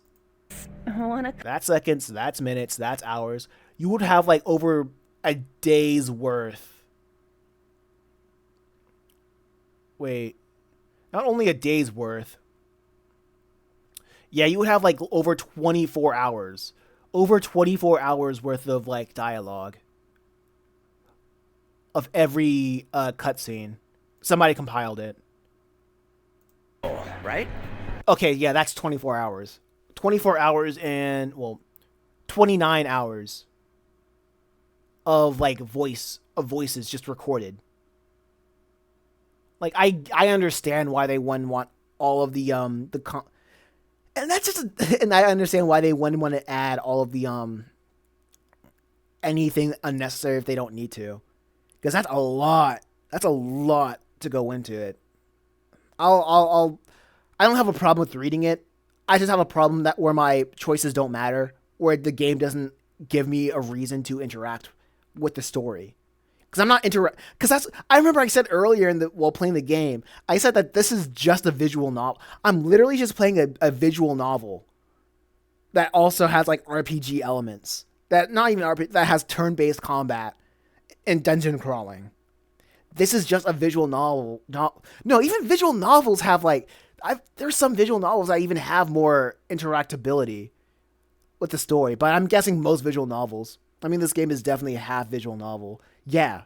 That's seconds. That's minutes. That's hours. You would have like over a day's worth. Wait, not only a day's worth. Yeah, you would have like over 24 hours. Over 24 hours worth of like dialogue. Of every cutscene. Somebody compiled it. Right? Okay, yeah, that's 24 hours. 24 hours and, well, 29 hours of like voices just recorded. Like I understand why they wouldn't want all of the and that's just and I understand why they wouldn't want to add all of the anything unnecessary if they don't need to. Because that's a lot. That's a lot to go into it. I don't have a problem with reading it. I just have a problem that where my choices don't matter, where the game doesn't give me a reason to interact with the story. Because I'm not because I remember I said earlier while playing the game, I said that this is just a visual novel. I'm literally just playing a visual novel that also has like RPG elements. That not even RPG, that has turn-based combat and dungeon crawling. This is just a visual novel. No, even visual novels have like there's some visual novels that even have more interactability with the story, but I'm guessing most visual novels. I mean, this game is definitely a half visual novel. Yeah.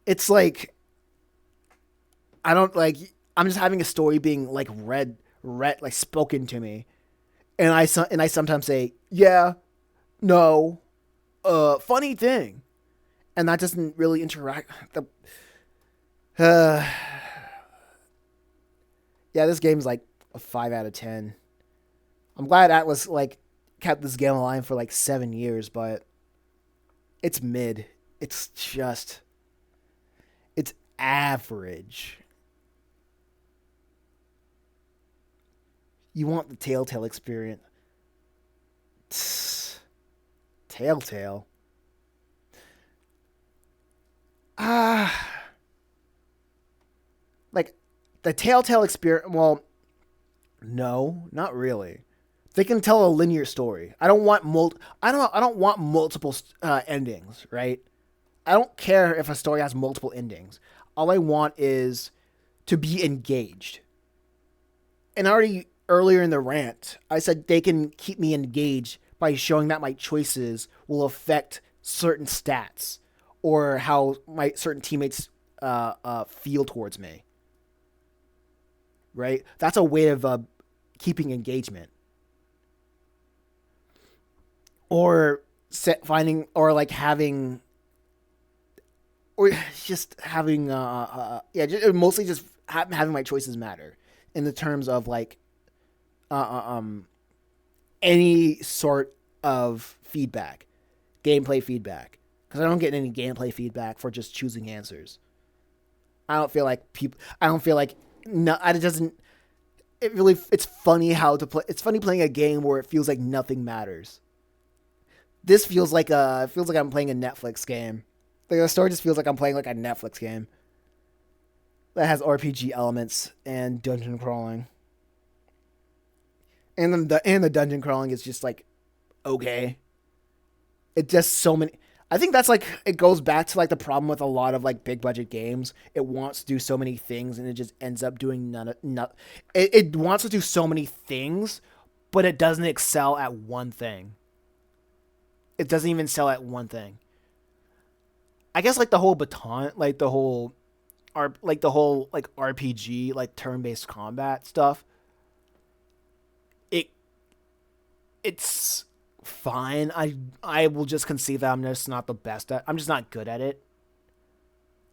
It's like I'm just having a story being like read like spoken to me. And I sometimes say, "Yeah, no, funny thing." And that doesn't really interact. Yeah, this game's like a 5 out of 10. I'm glad Atlas like kept this game alive for like 7 years, but it's mid. It's average. You want the Telltale experience. Telltale. Like the Telltale experience. Well, no, not really. They can tell a linear story. I don't want I don't want multiple endings, right? I don't care if a story has multiple endings. All I want is to be engaged. And already earlier in the rant, I said they can keep me engaged by showing that my choices will affect certain stats or how my certain teammates feel towards me. Right? That's a way of keeping engagement. Or finding, or like having, or just having, mostly just having my choices matter in the terms of like, uh, uh, um, any sort of feedback, gameplay feedback, because I don't get any gameplay feedback for just choosing answers. I don't feel like people. I don't feel like no. It doesn't. It really. It's funny how to play. It's funny playing a game where it feels like nothing matters. This feels like a. It feels like I'm playing a Netflix game. Like the story just feels like I'm playing like a Netflix game that has RPG elements and dungeon crawling. And then the dungeon crawling is just like okay. It just so many. I think that's like it goes back to like the problem with a lot of like big budget games. It wants to do so many things and it just ends up doing none. It wants to do so many things, but it doesn't excel at one thing. It doesn't even excel at one thing. I guess like the whole baton, like the whole like RPG, like turn-based combat stuff. It it's fine. I will just concede that I'm just not the best at. I'm just not good at it.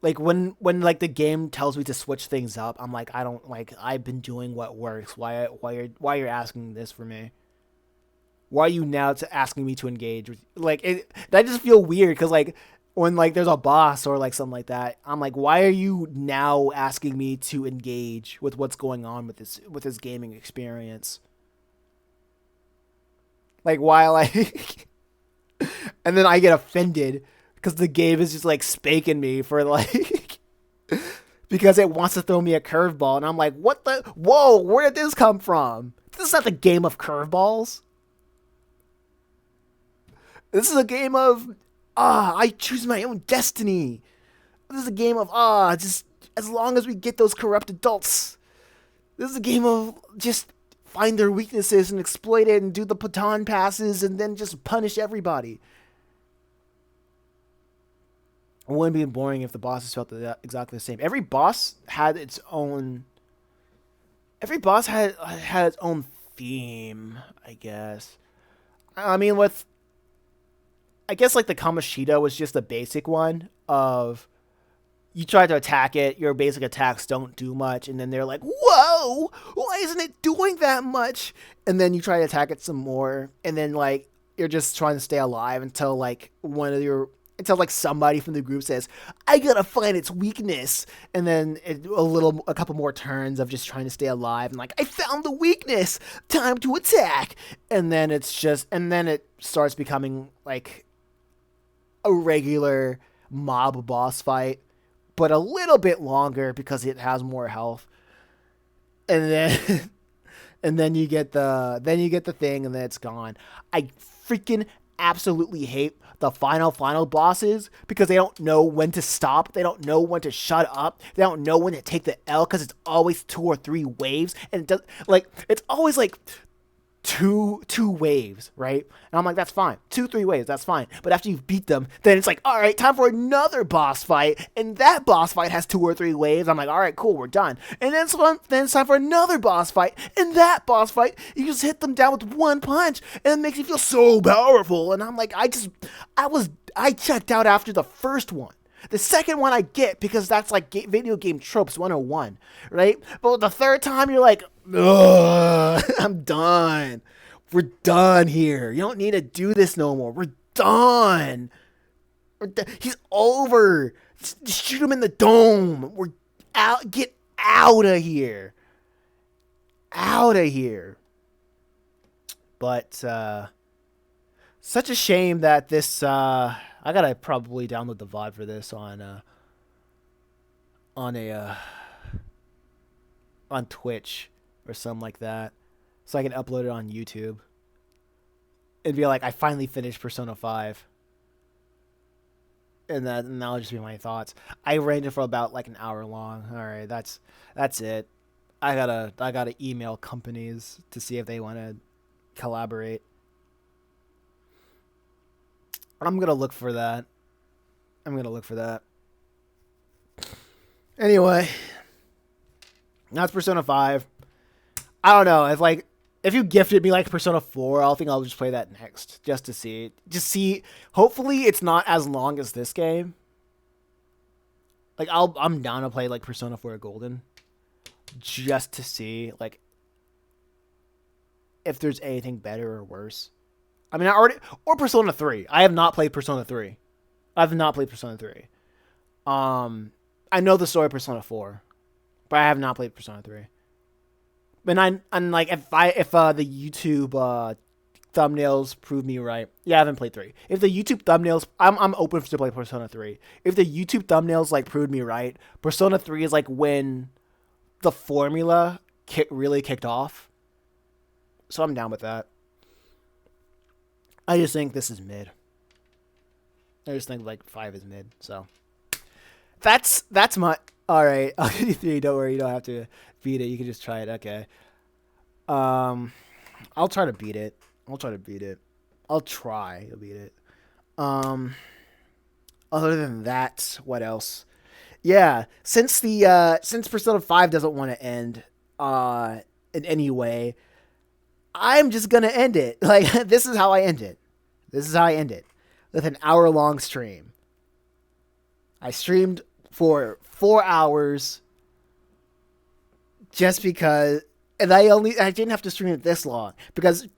Like when like the game tells me to switch things up, I'm like I don't like. I've been doing what works. Why you're asking this for me? Why are you now asking me to engage with like it? That just feel weird because like when like there's a boss or like something like that, I'm like, why are you now asking me to engage with what's going on with this gaming experience? Like why like and then I get offended because the game is just like spanking me for like because it wants to throw me a curveball and I'm like, what the whoa, where did this come from? This is not the game of curveballs. This is a game of I choose my own destiny. This is a game of just as long as we get those corrupt adults. This is a game of just find their weaknesses and exploit it and do the baton passes and then just punish everybody. It wouldn't be boring if the bosses felt exactly the same. Every boss had its own. Every boss had its own theme, I guess. I mean, with I guess like the Kamoshida was just a basic one of you try to attack it, your basic attacks don't do much, and then they're like, whoa, why isn't it doing that much? And then you try to attack it some more, and then like you're just trying to stay alive until like until like somebody from the group says, I gotta find its weakness. And then a couple more turns of just trying to stay alive and like, I found the weakness, time to attack. And then it starts becoming like a regular mob boss fight, but a little bit longer because it has more health. And then and then you get the thing and then it's gone. I freaking absolutely hate the final bosses because they don't know when to stop. They don't know when to shut up. They don't know when to take the L because it's always 2 or 3 waves. And it does like it's always like two waves, right? And I'm like, that's fine. 2-3 waves, that's fine. But after you beat them, then it's like, all right, time for another boss fight. And that boss fight has 2 or 3 waves. I'm like, all right, cool, we're done. And then it's time for another boss fight. And that boss fight, you just hit them down with one punch, and it makes you feel so powerful. And I'm like, I checked out after the first one. The second one I get because that's like video game tropes 101, right? But the third time you're like, ugh, I'm done. We're done here. You don't need to do this no more. We're done. He's over. Just shoot him in the dome. We're out. Get out of here. Out of here. But such a shame that this. I gotta probably download the VOD for this on Twitch or something like that, so I can upload it on YouTube. It'd be like I finally finished Persona 5, and that'll just be my thoughts. I ranted for about like an hour long. All right, that's it. I gotta email companies to see if they want to collaborate. I'm gonna look for that. I'm gonna look for that. Anyway, that's Persona 5. I don't know if you gifted me like Persona 4, I'll think I'll just play that next just to see. Just see. Hopefully, it's not as long as this game. Like I'm down to play like Persona 4 Golden, just to see like if there's anything better or worse. I mean, I already or Persona 3. I have not played Persona 3. I've not played Persona 3. I know the story of Persona 4, but I have not played Persona 3. And like if the YouTube thumbnails prove me right, yeah, I haven't played 3. If the YouTube thumbnails, I'm open to play Persona 3. If the YouTube thumbnails like proved me right, Persona 3 is like when the formula really kicked off. So I'm down with that. I just think this is mid. I just think like 5 is mid. So that's my. All right, I'll give you 3. Don't worry, you don't have to beat it. You can just try it. Okay. I'll try to beat it. I'll try to beat it. I'll try to beat it. Other than that, what else? Yeah, since Persona 5 doesn't want to end in any way, I'm just gonna end it. Like this is how I end it. This is how I end it. With an hour-long stream. I streamed for 4 hours just because, and I didn't have to stream it this long because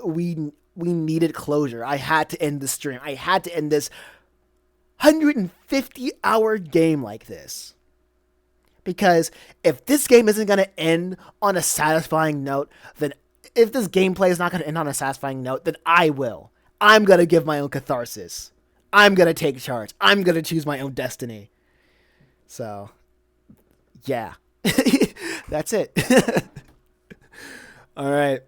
we needed closure. I had to end the stream. I had to end this 150-hour game like this. Because if this game isn't going to end on a satisfying note, then if this gameplay is not going to end on a satisfying note, then I will. I'm going to give my own catharsis. I'm going to take charge. I'm going to choose my own destiny. So, yeah. That's it. All right.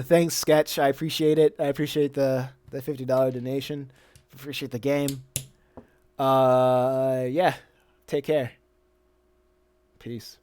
Thanks, Sketch. I appreciate it. I appreciate the $50 donation. Appreciate the game. Yeah. Take care. Peace.